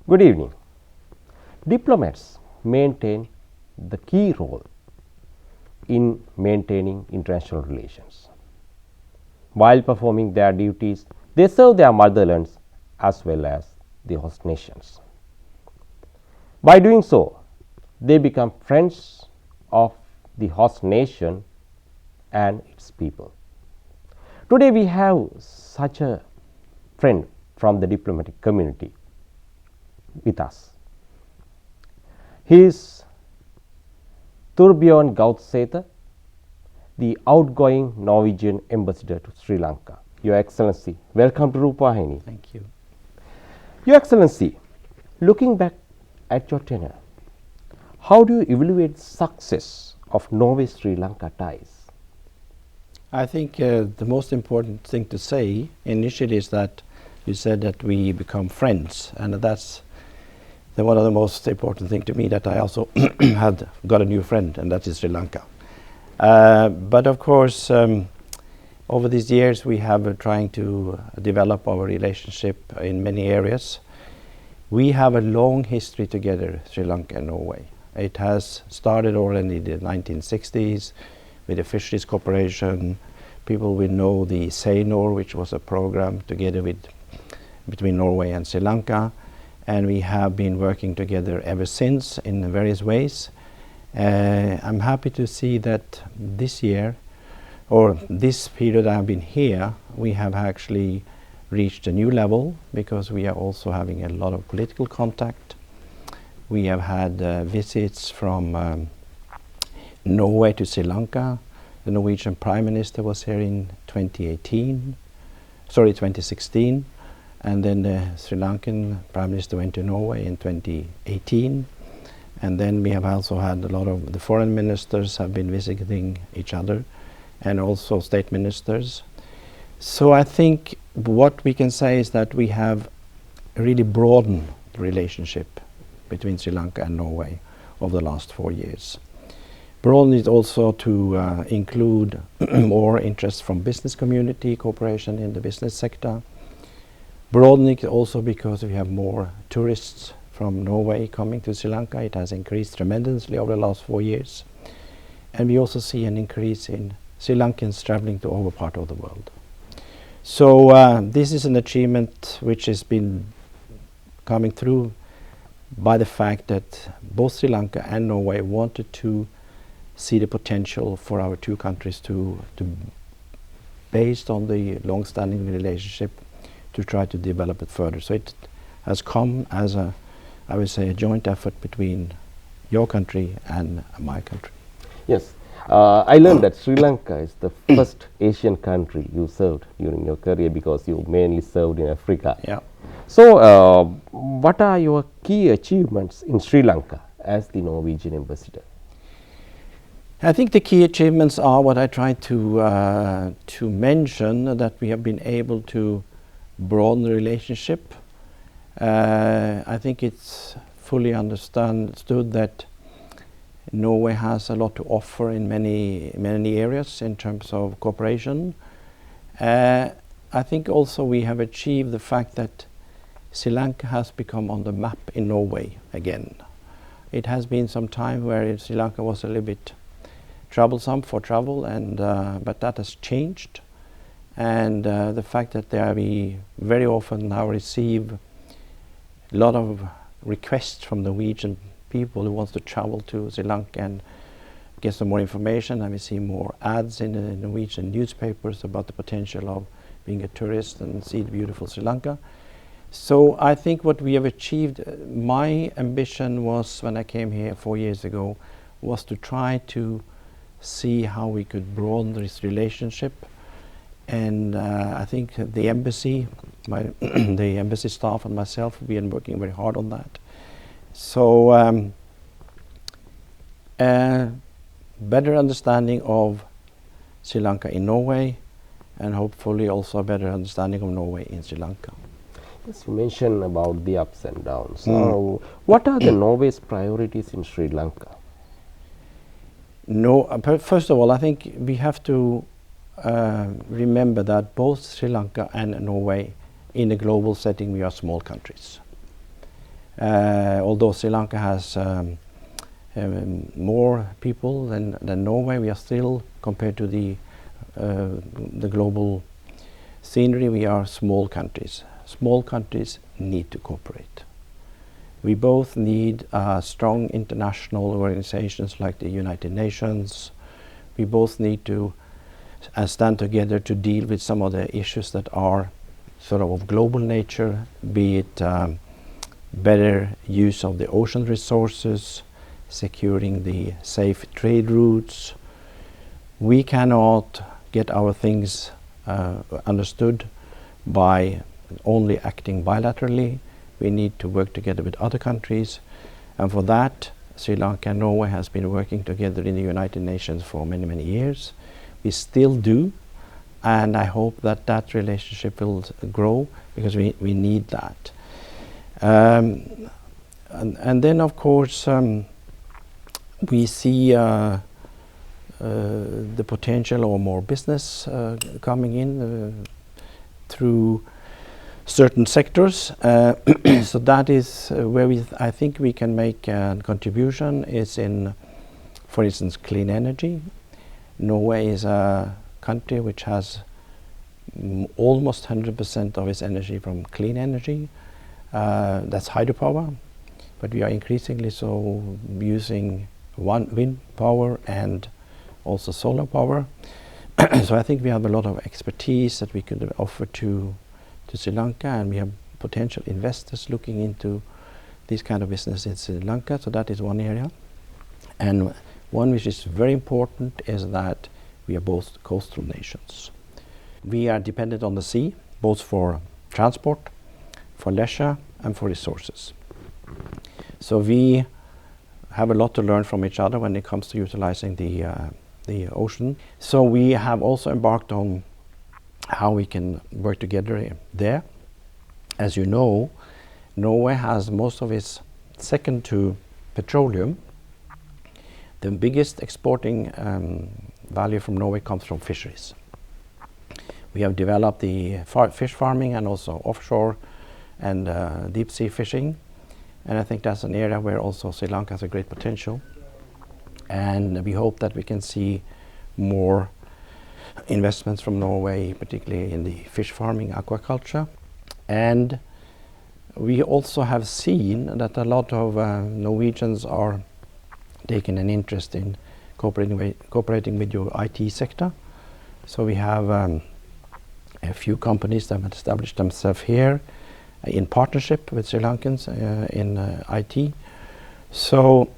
Good evening. Diplomats maintain the key role in maintaining international relations. While performing their duties, they serve their motherlands as well as the host nations. By doing so, they become friends of the host nation and its people. Today we have such a friend from the diplomatic community with us. He is Thorbjørn Gaustadsæther, the outgoing Norwegian ambassador to Sri Lanka. Your Excellency, welcome to Rupahini. Thank you. Your Excellency, looking back at your tenure, how do you evaluate success of Norway-Sri Lanka ties? I think the most important thing to say initially is that you said that we become friends, and that's one of the most important things to me, that I also had got a new friend, and that is Sri Lanka. But of course, over these years we have trying to develop our relationship in many areas. We have a long history together, Sri Lanka and Norway. It has started already in the 1960s with the fisheries cooperation. People will know the tenure, which was a program together between Norway and Sri Lanka, and we have been working together ever since in various ways. I'm happy to see that this year, or this period I've been here, we have actually reached a new level, because we are also having a lot of political contact. We have had visits from Norway to Sri Lanka. The Norwegian Prime Minister was here in 2016, and then the Sri Lankan Prime Minister went to Norway in 2018. And then we have also had a lot of the foreign ministers have been visiting each other, and also state ministers. So I think what we can say is that we have really broadened the relationship between Sri Lanka and Norway over the last 4 years. Broadened it also to include more interest from business community, cooperation in the business sector. Broadened it also because we have more tourists from Norway coming to Sri Lanka. It has increased tremendously over the last 4 years. And we also see an increase in Sri Lankans traveling to our part of the world. So this is an achievement which has been coming through by the fact that both Sri Lanka and Norway wanted to see the potential for our two countries to based on the long-standing relationship, to try to develop it further. So it has come as I would say, a joint effort between your country and my country. Yes. I learned that Sri Lanka is the first Asian country you served during your career, because you mainly served in Africa. Yeah. So, what are your key achievements in Sri Lanka as the Norwegian ambassador? I think the key achievements are what I tried to mention, that we have been able to broaden the relationship. I think it's fully understood that Norway has a lot to offer in many areas in terms of cooperation. I think also we have achieved the fact that Sri Lanka has become on the map in Norway again. It has been some time where Sri Lanka was a little bit troublesome for travel, and but that has changed. And the fact that we very often now receive a lot of requests from Norwegian people who wants to travel to Sri Lanka and get some more information, and we see more ads in the Norwegian newspapers about the potential of being a tourist and see the beautiful Sri Lanka. So I think what we have achieved, my ambition was, when I came here 4 years ago, was to try to see how we could broaden this relationship. And I think the embassy, the embassy staff and myself have been working very hard on that. So better understanding of Sri Lanka in Norway, and hopefully also a better understanding of Norway in Sri Lanka. Yes, you mentioned about the ups and downs. What are the Norway's priorities in Sri Lanka? First of all, I think we have to remember that both Sri Lanka and Norway, in a global setting, we are small countries. Although Sri Lanka has more people than Norway, we are still, compared to the global scenery, we are small countries. Small countries need to cooperate. We both need strong international organizations like the United Nations. We both need to stand together to deal with some of the issues that are sort of global nature, be it better use of the ocean resources, securing the safe trade routes. We cannot get our things understood by only acting bilaterally. We need to work together with other countries, and for that Sri Lanka and Norway has been working together in the United Nations for many years. We still do, and I hope that relationship will grow, because we need that. And then of course we see the potential of more business coming in through certain sectors. So that is where I think we can make a contribution, is in, for instance, clean energy. Norway is a country which has almost 100% of its energy from clean energy. That's hydropower, but we are increasingly so using wind power and also solar power. So I think we have a lot of expertise that we could offer to Sri Lanka, and we have potential investors looking into this kind of business in Sri Lanka. So that is one area. And one which is very important is that we are both coastal nations. We are dependent on the sea, both for transport, for leisure, and for resources. So we have a lot to learn from each other when it comes to utilizing the ocean. So we have also embarked on how we can work together there. As you know, Norway has most of its, second to petroleum, the biggest exporting value from Norway comes from fisheries. We have developed the fish farming and also offshore and deep sea fishing, and I think that's an area where also Sri Lanka has a great potential, and we hope that we can see more investments from Norway, particularly in the fish farming, aquaculture. And we also have seen that a lot of Norwegians are taking an interest in cooperating with your IT sector. So we have a few companies that have established themselves here in partnership with Sri Lankans in IT. So,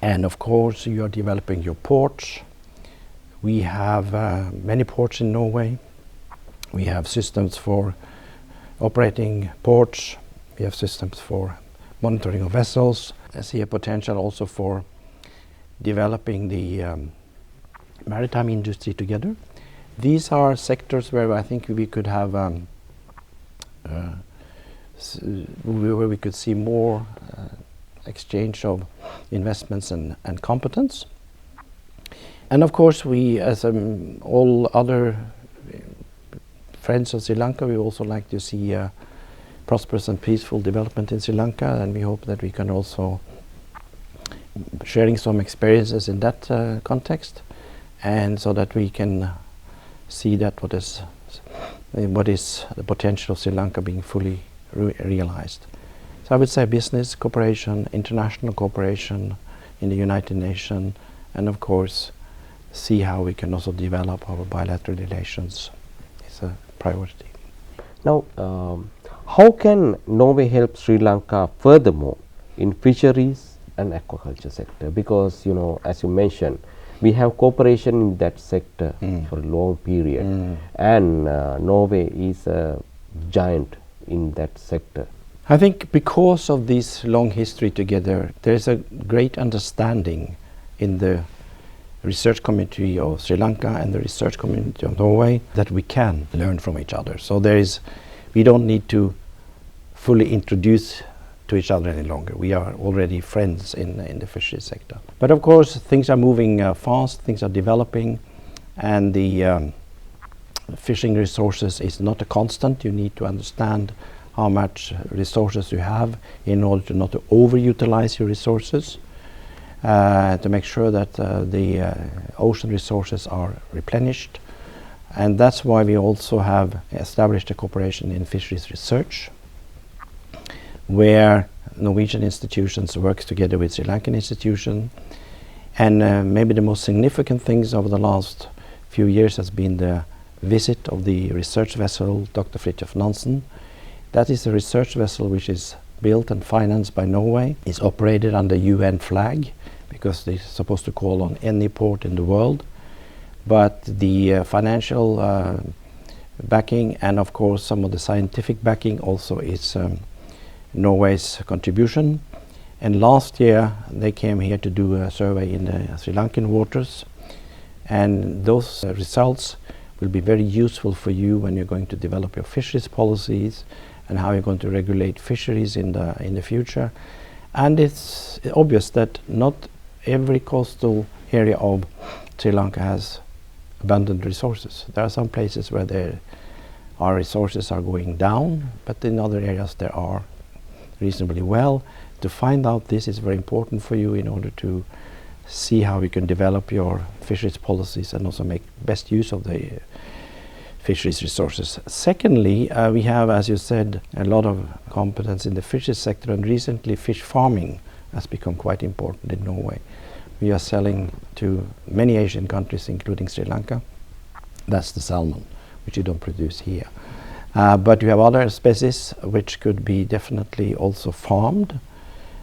and of course you are developing your ports. We have many ports in Norway. We have systems for operating ports. We have systems for monitoring of vessels. I see a potential also for developing the maritime industry together. These are sectors where I think we could have where we could see more exchange of investments and competence. And of course we, as all other friends of Sri Lanka, we also like to see prosperous and peaceful development in Sri Lanka, and we hope that we can also sharing some experiences in that context, and so that we can see that what is the potential of Sri Lanka being fully realized. So I would say business cooperation, international cooperation in the United Nations, and of course see how we can also develop our bilateral relations is a priority. Now, how can Norway help Sri Lanka furthermore in fisheries and aquaculture sector? Because, you know, as you mentioned, we have cooperation in that sector for a long period, and Norway is a giant in that sector. I think because of this long history together, there is a great understanding in the research community of Sri Lanka and the research community of Norway that we can learn from each other. So we don't need to fully introduce to each other any longer. We are already friends in the fisheries sector. But of course things are moving fast, things are developing, and the fishing resources is not a constant. You need to understand how much resources you have in order to not to overutilize your resources, to make sure that the ocean resources are replenished. And that's why we also have established a cooperation in fisheries research, where Norwegian institutions work together with Sri Lankan institutions. And maybe the most significant things over the last few years has been the visit of the research vessel Dr. Fridtjof Nansen. That is a research vessel which is built and financed by Norway. It's operated under UN flag because they're supposed to call on any port in the world. But the financial backing and of course some of the scientific backing also is Norway's contribution. And last year they came here to do a survey in the Sri Lankan waters, and those results will be very useful for you when you're going to develop your fisheries policies and how you're going to regulate fisheries in the future. And it's obvious that not every coastal area of Sri Lanka has abundant resources. There are some places where our resources are going down, but in other areas there are reasonably well. To find out this is very important for you in order to see how you can develop your fisheries policies and also make best use of the fisheries resources. Secondly, we have, as you said, a lot of competence in the fisheries sector, and recently fish farming has become quite important in Norway. We are selling to many Asian countries, including Sri Lanka. That's the salmon, which you don't produce here. But you have other species which could be definitely also farmed.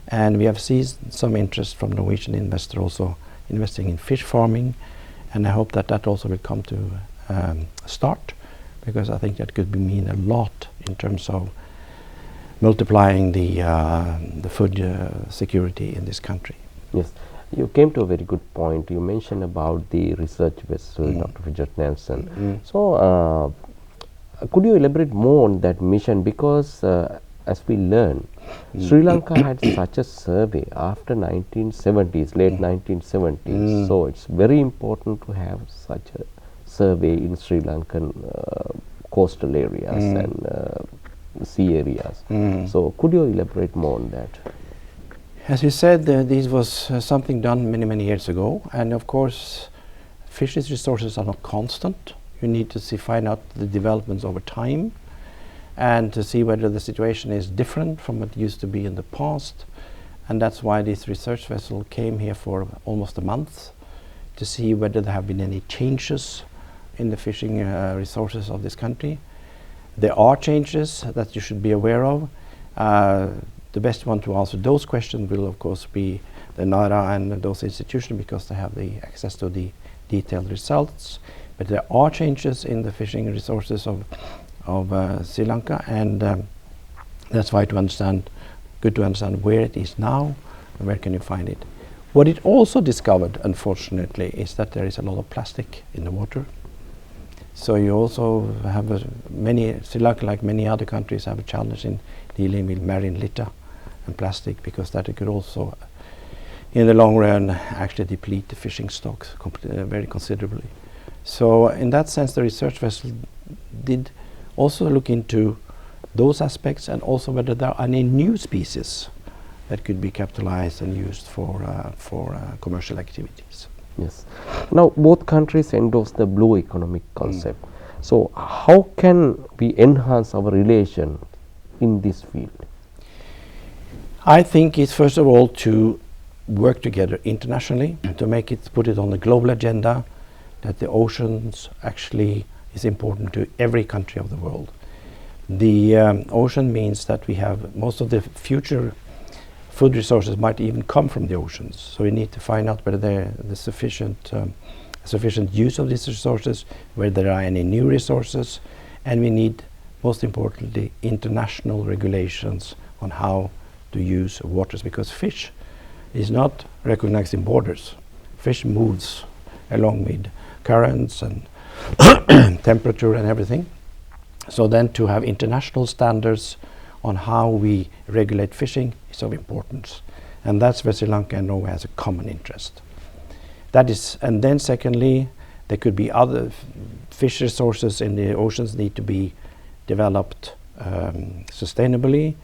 And we have seen some interest from Norwegian investors also investing in fish farming. And I hope that that also will come to start, because I think that could mean a lot in terms of multiplying the food security in this country. Yes, you came to a very good point. You mentioned about the research vessel, Dr. Fridtjof Nansen. So, could you elaborate more on that mission? Because as we learn, Sri Lanka had such a survey after 1970s, late 1970s. So it's very important to have such a survey in Sri Lankan coastal areas and sea areas. So could you elaborate more on that? As you said, this was something done many, many years ago. And of course, fisheries resources are not constant. You need to find out the developments over time, and to see whether the situation is different from what it used to be in the past. And that's why this research vessel came here for almost a month to see whether there have been any changes in the fishing resources of this country. There are changes that you should be aware of. The best one to answer those questions will of course be the NARA and those institutions, because they have the access to the detailed results. But there are changes in the fishing resources of Sri Lanka, and that's why good to understand where it is now and where can you find it. What it also discovered, unfortunately, is that there is a lot of plastic in the water. So you also have Sri Lanka, like many other countries, have a challenge in dealing with marine litter and plastic, because that it could also, in the long run, actually deplete the fishing stocks very considerably. So in that sense, the research vessel did also look into those aspects, and also whether there are any new species that could be capitalized and used for commercial activities. Yes. Now both countries endorse the blue economic concept. So how can we enhance our relation in this field? I think it's first of all to work together internationally to put it on the global agenda, that the oceans actually is important to every country of the world. The ocean means that we have most of the future food resources might even come from the oceans. So we need to find out whether there's sufficient use of these resources, whether there are any new resources, and we need, most importantly, international regulations on how to use waters, because fish is not recognized in borders. Fish moves along with currents and temperature and everything. So then to have international standards on how we regulate fishing is of importance. And that's where Sri Lanka and Norway has a common interest. That is, and then secondly, there could be other fish resources in the oceans need to be developed sustainably.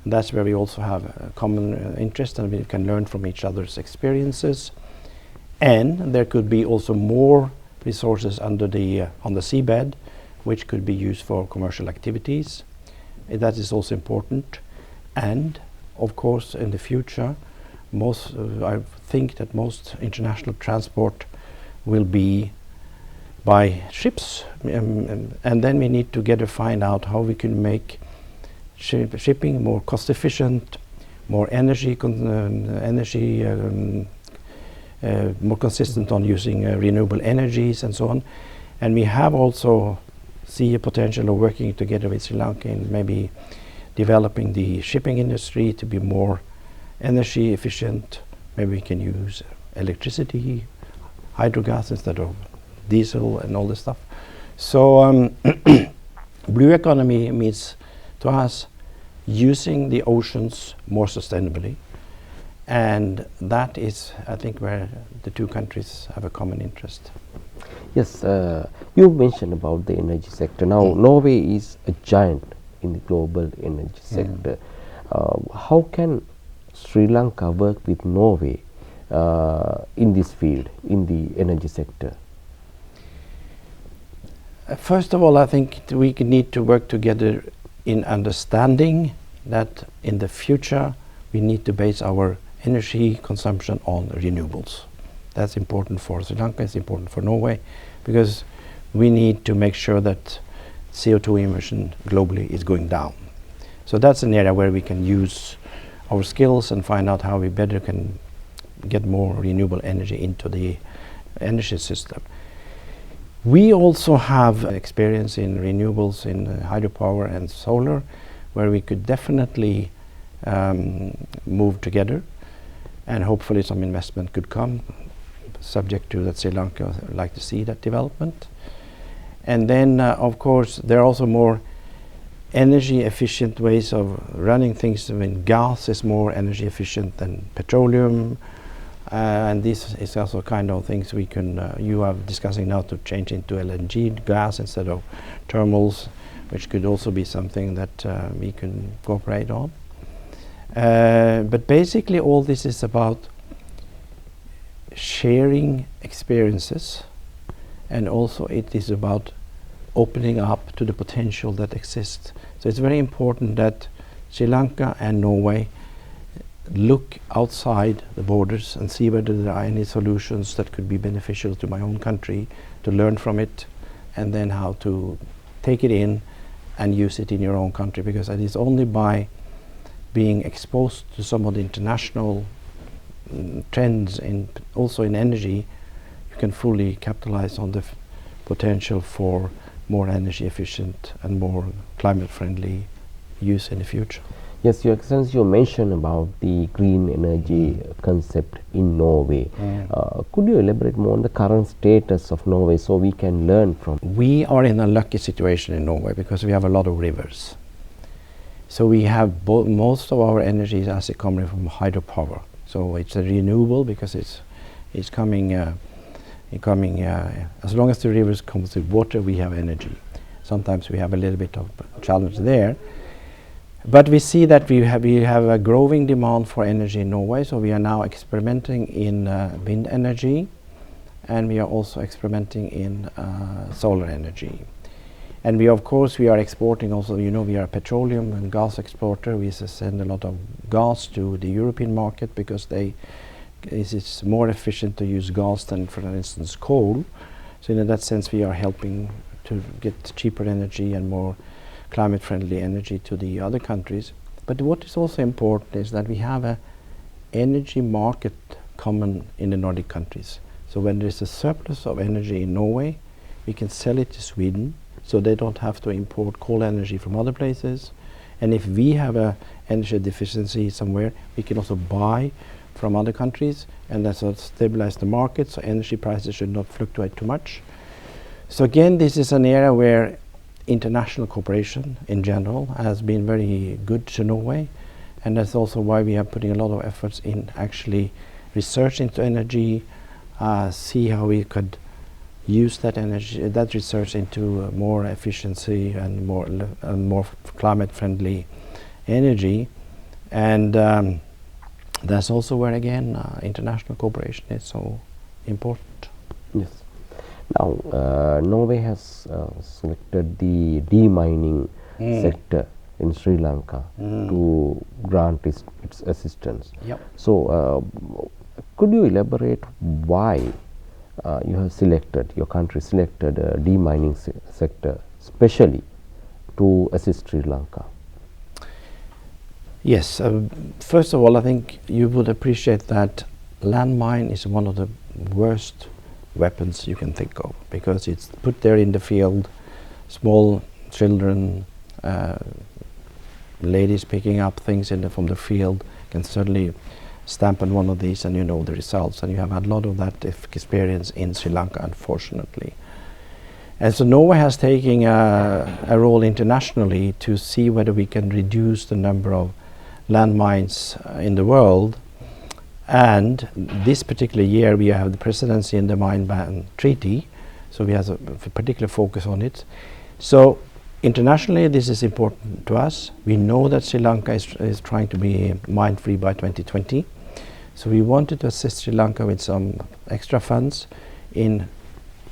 And that's where we also have a common interest, and we can learn from each other's experiences. And there could be also more resources under the on the seabed, which could be used for commercial activities. That is also important. And of course, in the future, I think that most international transport will be by ships, and then we need together find out how we can make shipping more cost efficient, more more consistent on using renewable energies and so on. And we have also see a potential of working together with Sri Lanka in maybe developing the shipping industry to be more energy efficient. Maybe we can use electricity, hydrogas instead of diesel and all this stuff. So blue economy means to us using the oceans more sustainably, and that is, I think, where the two countries have a common interest. Yes, you mentioned about the energy sector. Now, Norway is a giant in the global energy sector. How can Sri Lanka work with Norway in this field, in the energy sector? First of all, I think we need to work together in understanding that in the future we need to base our energy consumption on renewables. That's important for Sri Lanka, it's important for Norway, because we need to make sure that CO2 emission globally is going down. So that's an area where we can use our skills and find out how we better can get more renewable energy into the energy system. We also have experience in renewables, in hydropower and solar, where we could definitely move together, and hopefully some investment could come, subject to that Sri Lanka would like to see that development. And then of course there are also more energy efficient ways of running things. I mean, gas is more energy efficient than petroleum, and this is also kind of things we can you are discussing now to change into LNG gas instead of thermals, which could also be something that we can cooperate on. But basically all this is about sharing experiences, and also it is about opening up to the potential that exists. So it's very important that Sri Lanka and Norway look outside the borders and see whether there are any solutions that could be beneficial to my own country, to learn from it, and then how to take it in and use it in your own country, because it is only by being exposed to some of the international trends also in energy you can fully capitalize on the potential for more energy efficient and more climate friendly use in the future. Yes, Your Excellency, you mentioned about the green energy concept in Norway. Could you elaborate more on the current status of Norway so we can learn from? We are in a lucky situation in Norway because we have a lot of rivers. So we have most of our energy is actually coming from hydropower. So it's a renewable because it's coming as long as the rivers comes with water, we have energy. Sometimes we have a little bit of challenge there. But we see that we have a growing demand for energy in Norway, so we are now experimenting in wind energy, and we are also experimenting in solar energy. And we, of course, we are exporting also, you know, we are a petroleum and gas exporter. We send a lot of gas to the European market because it's more efficient to use gas than, for instance, coal. So in that sense, we are helping to get cheaper energy and more climate-friendly energy to the other countries. But what is also important is that we have an energy market common in the Nordic countries. So when there is a surplus of energy in Norway, we can sell it to Sweden, so they don't have to import coal energy from other places. And if we have a energy deficiency somewhere, we can also buy from other countries, and that's what stabilize the market, so energy prices should not fluctuate too much. So again, this is an area where international cooperation in general has been very good to Norway, and that's also why we are putting a lot of efforts in actually research into energy, see how we could use that energy, that research into more efficiency and more climate-friendly energy, and that's also where again international cooperation is so important. Yes. Now, Norway has selected the demining sector in Sri Lanka to grant its assistance. Yep. So, could you elaborate why your country selected a demining sector specially to assist Sri Lanka? Yes. First of all, I think you would appreciate that landmine is one of the worst weapons you can think of, because it's put there in the field, small children, ladies picking up things from the field can certainly stamp on one of these, and you know the results, and you have had a lot of that experience in Sri Lanka, unfortunately. And so Norway has taken a role internationally to see whether we can reduce the number of landmines in the world. And this particular year we have the presidency in the Mine Ban Treaty, so we have a particular focus on it. So internationally this is important to us. We know that Sri Lanka is trying to be mine-free by 2020. So we wanted to assist Sri Lanka with some extra funds in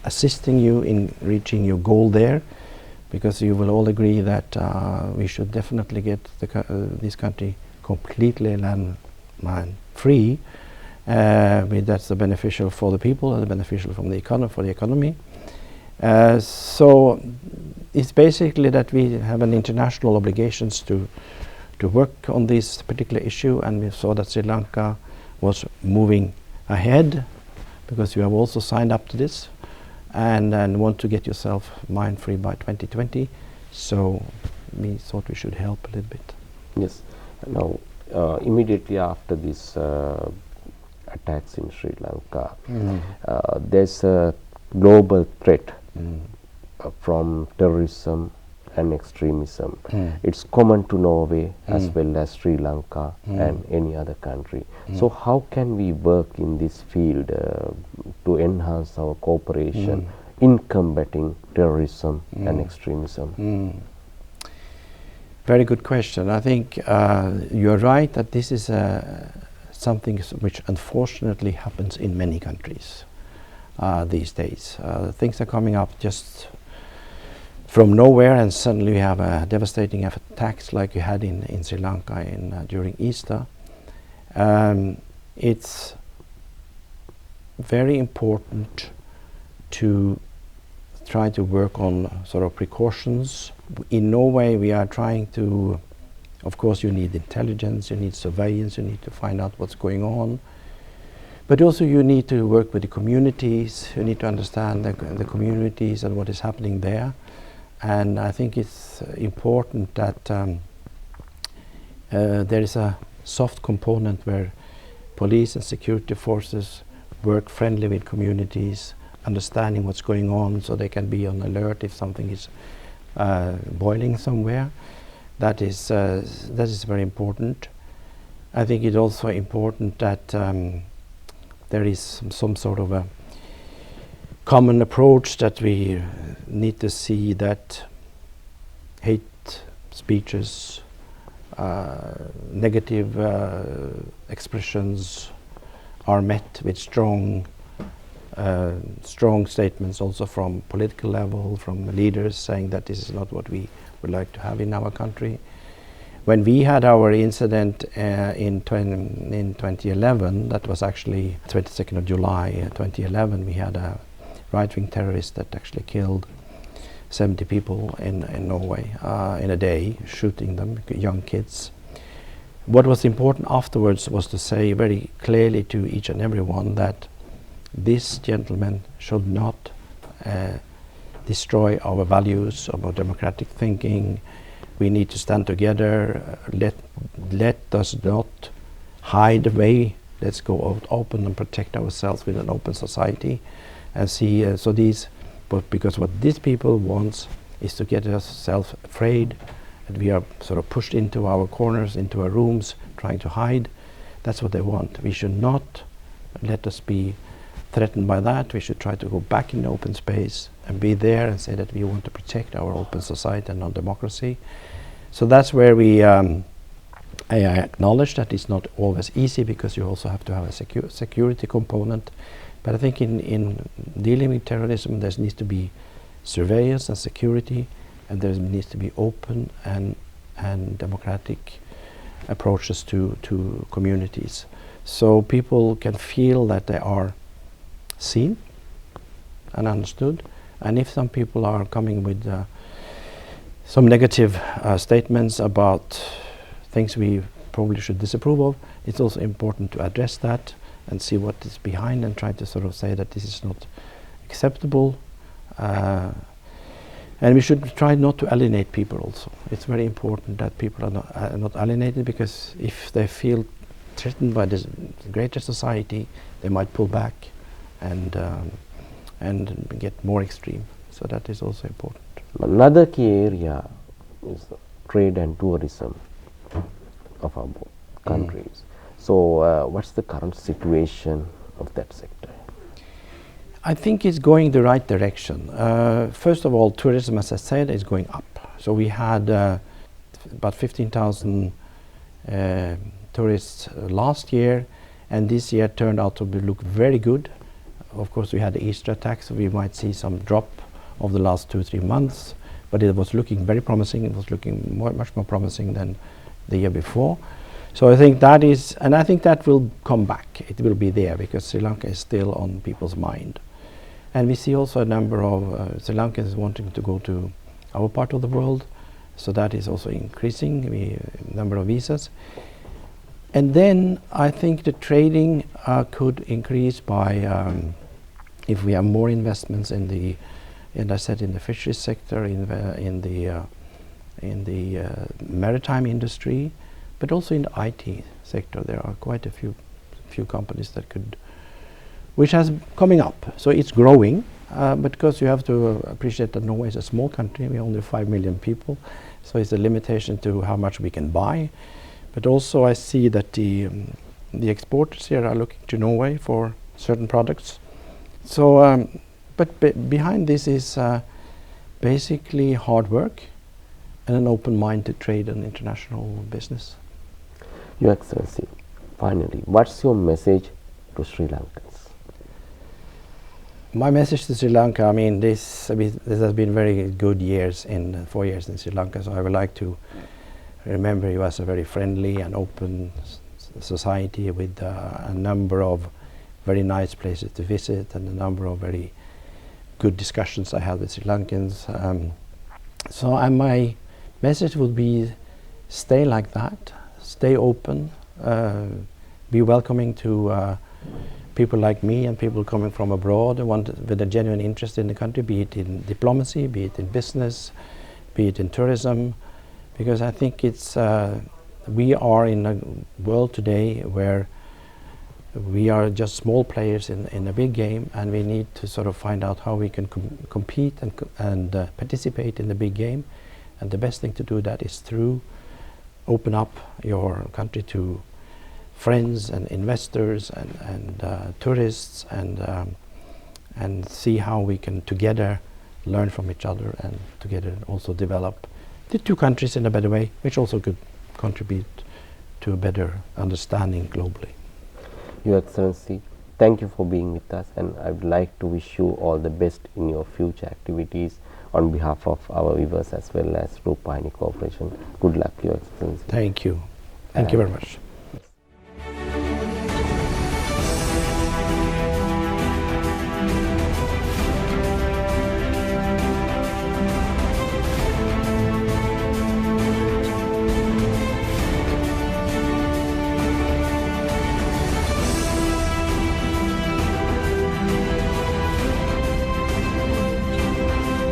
assisting you in reaching your goal there, because you will all agree that we should definitely get this country completely landmine free. That's the beneficial for the people and the beneficial for the economy. So it's basically that we have an international obligations to work on this particular issue, and we saw that Sri Lanka was moving ahead because you have also signed up to this and want to get yourself mine free by 2020. So we thought we should help a little bit. Yes. Now, immediately after these attacks in Sri Lanka, there's a global threat from terrorism and extremism. It's common to Norway as well as Sri Lanka and any other country. So how can we work in this field to enhance our cooperation in combating terrorism and extremism? Very good question. I think you're right that this is something which unfortunately happens in many countries these days. Things are coming up just from nowhere, and suddenly we have a devastating attacks like you had in Sri Lanka during Easter. It's very important to try to work on sort of precautions. In Norway we are trying to, of course you need intelligence, you need surveillance, you need to find out what's going on, but also you need to work with the communities, you need to understand the communities and what is happening there. And I think it's important that there is a soft component where police and security forces work friendly with communities, understanding what's going on so they can be on alert if something is boiling somewhere. That is very important. I think it's also important that there is some sort of a common approach, that we need to see that hate speeches, negative expressions are met with strong statements also from political level, from leaders saying that this is not what we would like to have in our country. When we had our incident in 2011, that was actually 22nd of July 2011, we had a right-wing terrorist that actually killed 70 people in Norway in a day, shooting them, young kids. What was important afterwards was to say very clearly to each and everyone that this gentleman should not destroy our values, our democratic thinking. We need to stand together. Let us not hide away. Let's go out open and protect ourselves with an open society. And see, because what these people want is to get ourselves afraid, and we are sort of pushed into our corners, into our rooms, trying to hide. That's what they want. We should not let us be threatened by that. We should try to go back in the open space and be there and say that we want to protect our open society and our democracy. So that's where we I acknowledge that it's not always easy, because you also have to have a security component. But I think in dealing with terrorism, there needs to be surveillance and security, and there needs to be open and democratic approaches to communities, so people can feel that they are seen and understood. And if some people are coming with some negative statements about things we probably should disapprove of, it's also important to address that and see what is behind, and try to sort of say that this is not acceptable. And we should try not to alienate people also. It's very important that people are not alienated, because if they feel threatened by this greater society, they might pull back and get more extreme. So that is also important. Another key area is trade and tourism of our countries. So what's the current situation of that sector? I think it's going the right direction. First of all, tourism, as I said, is going up. So we had about 15,000 tourists last year, and this year turned out to look very good. Of course, we had the Easter attack, so we might see some drop of the last 2-3 months, but it was looking very promising. It was looking much more promising than the year before. So I think that is, and I think that will come back. It will be there, because Sri Lanka is still on people's mind. And we see also a number of Sri Lankans wanting to go to our part of the world, so that is also increasing the number of visas. And then I think the trading could increase by if we have more investments in the, and I said, in the fisheries sector, in the maritime industry, but also in the IT sector. There are quite a few companies that could, which has coming up. So it's growing, but because you have to appreciate that Norway is a small country. We're only 5 million people, so it's a limitation to how much we can buy. But also I see that the exporters here are looking to Norway for certain products. So, but behind this is basically hard work and an open mind to trade and international business. Your Excellency, finally, what's your message to Sri Lankans? My message to Sri Lanka, I mean, this has been very good years, 4 years in Sri Lanka, so I would like to remember you as a very friendly and open society with a number of very nice places to visit and a number of very good discussions I had with Sri Lankans. And my message would be, stay like that, stay open, be welcoming to people like me and people coming from abroad with a genuine interest in the country, be it in diplomacy, be it in business, be it in tourism, because I think it's we are in a world today where we are just small players in a big game, and we need to sort of find out how we can compete and participate in the big game. And the best thing to do that is through open up your country to friends and investors and tourists, and see how we can together learn from each other and together also develop the two countries in a better way, which also could contribute to a better understanding globally. Your Excellency, thank you for being with us, and I would like to wish you all the best in your future activities on behalf of our viewers as well as Rupayani Corporation. Good luck, Your Excellency. Thank you. Thank you very much.